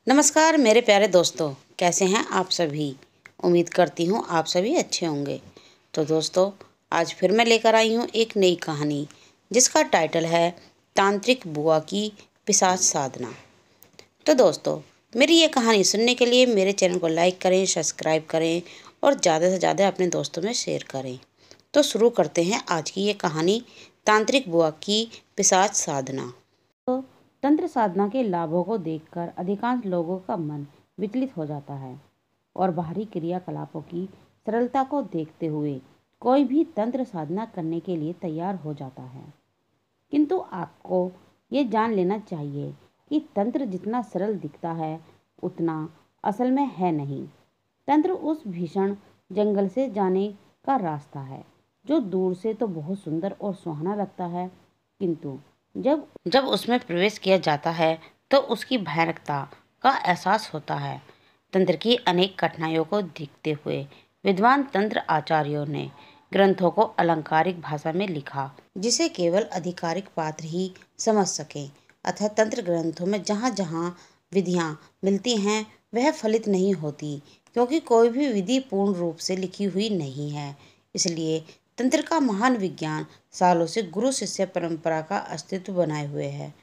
नमस्कार मेरे प्यारे दोस्तों, कैसे हैं आप सभी। उम्मीद करती हूँ आप सभी अच्छे होंगे। तो दोस्तों, आज फिर मैं लेकर आई हूँ एक नई कहानी जिसका टाइटल है तांत्रिक बुआ की पिशाच साधना। तो दोस्तों, मेरी ये कहानी सुनने के लिए मेरे चैनल को लाइक करें, सब्सक्राइब करें और ज़्यादा से ज़्यादा अपने दोस्तों में शेयर करें। तो शुरू करते हैं आज की ये कहानी, तांत्रिक बुआ की पिशाच साधना। तो तंत्र साधना के लाभों को देखकर अधिकांश लोगों का मन विचलित हो जाता है और बाहरी क्रियाकलापों की सरलता को देखते हुए कोई भी तंत्र साधना करने के लिए तैयार हो जाता है। किंतु आपको ये जान लेना चाहिए कि तंत्र जितना सरल दिखता है उतना असल में है नहीं। तंत्र उस भीषण जंगल से जाने का रास्ता है जो दूर से तो बहुत सुंदर और सुहाना लगता है, किंतु जब उसमें प्रवेश किया जाता है तो उसकी भयानकता का एहसास होता है। तंत्र की अनेक कठिनाइयों को देखते हुए विद्वान तंत्र आचार्यों ने ग्रंथों को अलंकारिक भाषा में लिखा जिसे केवल आधिकारिक पात्र ही समझ सकें। अतः तंत्र ग्रंथों में जहाँ जहाँ विधियाँ मिलती हैं वह फलित नहीं होती, क्योंकि कोई भी विधि पूर्ण रूप से लिखी हुई नहीं है। इसलिए तंत्र का महान विज्ञान सालों से गुरु शिष्य परंपरा का अस्तित्व बनाए हुए है।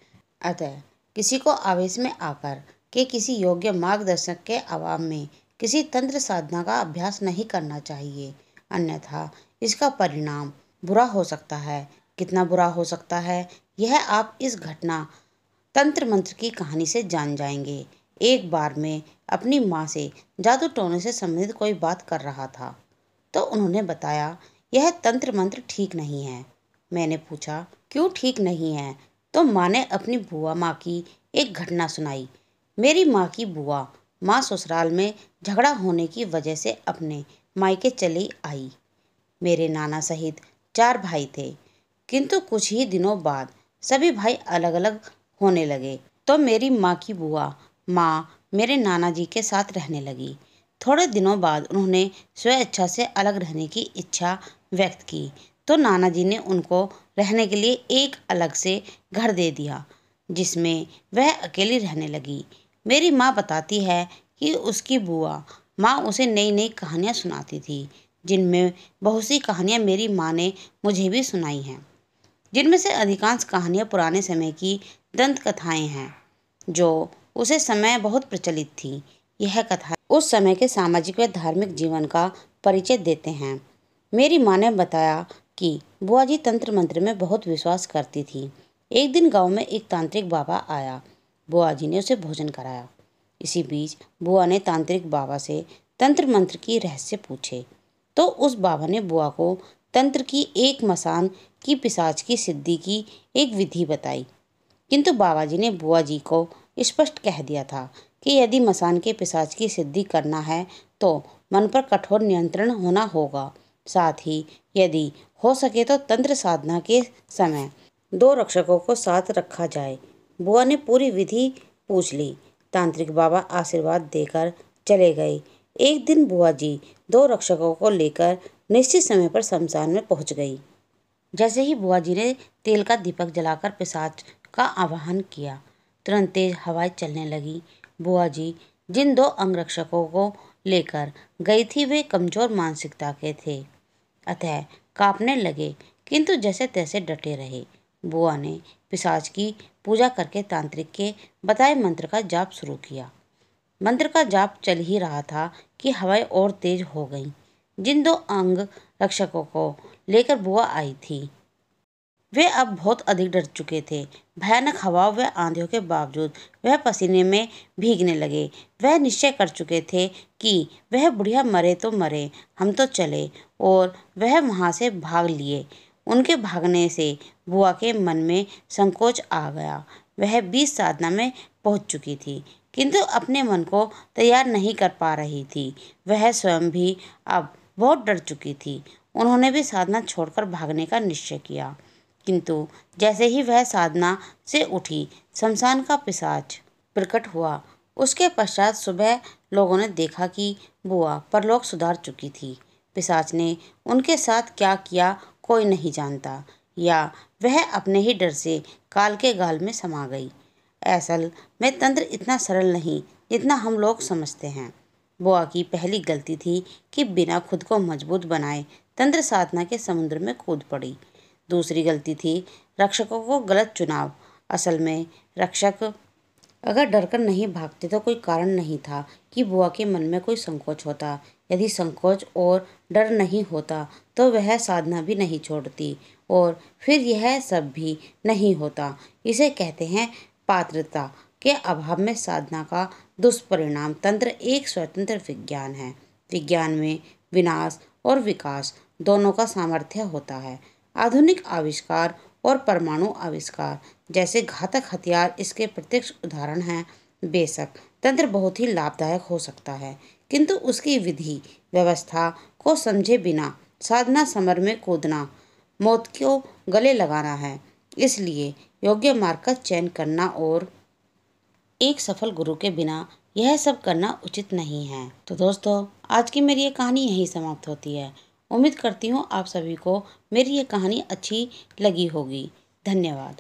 अतः किसी को आवेश में आकर के किसी योग्य मार्गदर्शक के अभाव में किसी तंत्र साधना का अभ्यास नहीं करना चाहिए, अन्यथा इसका परिणाम बुरा हो सकता है। कितना बुरा हो सकता है यह आप इस घटना तंत्र मंत्र की कहानी से जान जाएंगे। एक बार मैं अपनी माँ से जादू टोने से संबंधित कोई बात कर रहा था तो उन्होंने बताया, यह तंत्र मंत्र ठीक नहीं है। मैंने पूछा, क्यों ठीक नहीं है? तो माँ ने अपनी बुआ माँ की एक घटना सुनाई। मेरी माँ की बुआ माँ ससुराल में झगड़ा होने की वजह से अपने मायके चली आई। मेरे नाना सहित 4 भाई थे, किंतु कुछ ही दिनों बाद सभी भाई अलग अलग होने लगे तो मेरी माँ की बुआ माँ मेरे नाना जी के साथ रहने लगी। थोड़े दिनों बाद उन्होंने स्वेच्छा से अलग रहने की इच्छा व्यक्त की तो नाना जी ने उनको रहने के लिए एक अलग से घर दे दिया जिसमें वह अकेली रहने लगी। मेरी माँ बताती है कि उसकी बुआ माँ उसे नई नई कहानियाँ सुनाती थी, जिनमें बहुत सी कहानियाँ मेरी माँ ने मुझे भी सुनाई हैं, जिनमें से अधिकांश कहानियाँ पुराने समय की दंत कथाएँ हैं जो उसे समय बहुत प्रचलित थी। यह कथा उस समय के सामाजिक व धार्मिक जीवन का परिचय देते हैं। मेरी माँ ने बताया कि बुआ जी तंत्र मंत्र में बहुत विश्वास करती थी। एक दिन गांव में एक तांत्रिक बाबा आया। बुआ जी ने उसे भोजन कराया। इसी बीच बुआ ने तांत्रिक बाबा से तंत्र मंत्र की रहस्य पूछे तो उस बाबा ने बुआ को तंत्र की एक मसान की पिशाच की सिद्धि की एक विधि बताई। किंतु बाबा जी ने बुआ जी को स्पष्ट कह दिया था कि यदि मसान के पिशाच की सिद्धि करना है तो मन पर कठोर नियंत्रण होना होगा। साथ ही यदि हो सके तो तंत्र साधना के समय 2 रक्षकों को साथ रखा जाए। बुआ ने पूरी विधि पूछ ली। तांत्रिक बाबा आशीर्वाद देकर चले गए। एक दिन बुआ जी 2 रक्षकों को लेकर निश्चित समय पर शमशान में पहुंच गई। जैसे ही बुआ जी ने तेल का दीपक जलाकर पिशाच का आवाहन किया, तुरंत तेज हवाएं चलने लगी। बुआ जी जिन 2 अंगरक्षकों को लेकर गई थी वे कमजोर मानसिकता के थे, अतः कांपने लगे, किंतु जैसे तैसे डटे रहे। बुआ ने पिशाच की पूजा करके तांत्रिक के बताए मंत्र का जाप शुरू किया। मंत्र का जाप चल ही रहा था कि हवाएं और तेज हो गईं। जिन 2 अंग रक्षकों को लेकर बुआ आई थी वे अब बहुत अधिक डर चुके थे। भयानक हवाओं व आंधियों के बावजूद वह पसीने में भीगने लगे। वह निश्चय कर चुके थे कि वह बुढ़िया मरे तो मरे, हम तो चले, और वह वहां से भाग लिए। उनके भागने से बुआ के मन में संकोच आ गया। वह 20 साधना में पहुंच चुकी थी, किंतु अपने मन को तैयार नहीं कर पा रही थी। वह स्वयं भी अब बहुत डर चुकी थी। उन्होंने भी साधना छोड़कर भागने का निश्चय किया, किंतु जैसे ही वह साधना से उठी, शमशान का पिशाच प्रकट हुआ। उसके पश्चात सुबह लोगों ने देखा कि बुआ परलोक सुधार चुकी थी। पिशाच ने उनके साथ क्या किया कोई नहीं जानता, या वह अपने ही डर से काल के गाल में समा गई। असल में तंत्र इतना सरल नहीं, जितना हम लोग समझते हैं। बुआ की पहली गलती थी कि बिना खुद को मजबूत बनाए तंत्र साधना के समुद्र में कूद पड़ी। दूसरी गलती थी रक्षकों को गलत चुनाव। असल में रक्षक अगर डरकर नहीं भागते तो कोई कारण नहीं था कि बुआ के मन में कोई संकोच होता। यदि संकोच और डर नहीं होता तो वह साधना भी नहीं छोड़ती और फिर यह सब भी नहीं होता। इसे कहते हैं पात्रता के अभाव में साधना का दुष्परिणाम। तंत्र एक स्वतंत्र विज्ञान है। विज्ञान में विनाश और विकास दोनों का सामर्थ्य होता है। आधुनिक आविष्कार और परमाणु आविष्कार जैसे घातक हथियार इसके प्रत्यक्ष उदाहरण हैं। बेशक तंत्र बहुत ही लाभदायक हो सकता है, किंतु उसकी विधि व्यवस्था को समझे बिना साधना समर में कूदना मौत को गले लगाना है। इसलिए योग्य मार्ग का चयन करना और एक सफल गुरु के बिना यह सब करना उचित नहीं है। तो दोस्तों, आज की मेरी ये कहानी यहीं समाप्त होती है। उम्मीद करती हूँ आप सभी को मेरी ये कहानी अच्छी लगी होगी। धन्यवाद।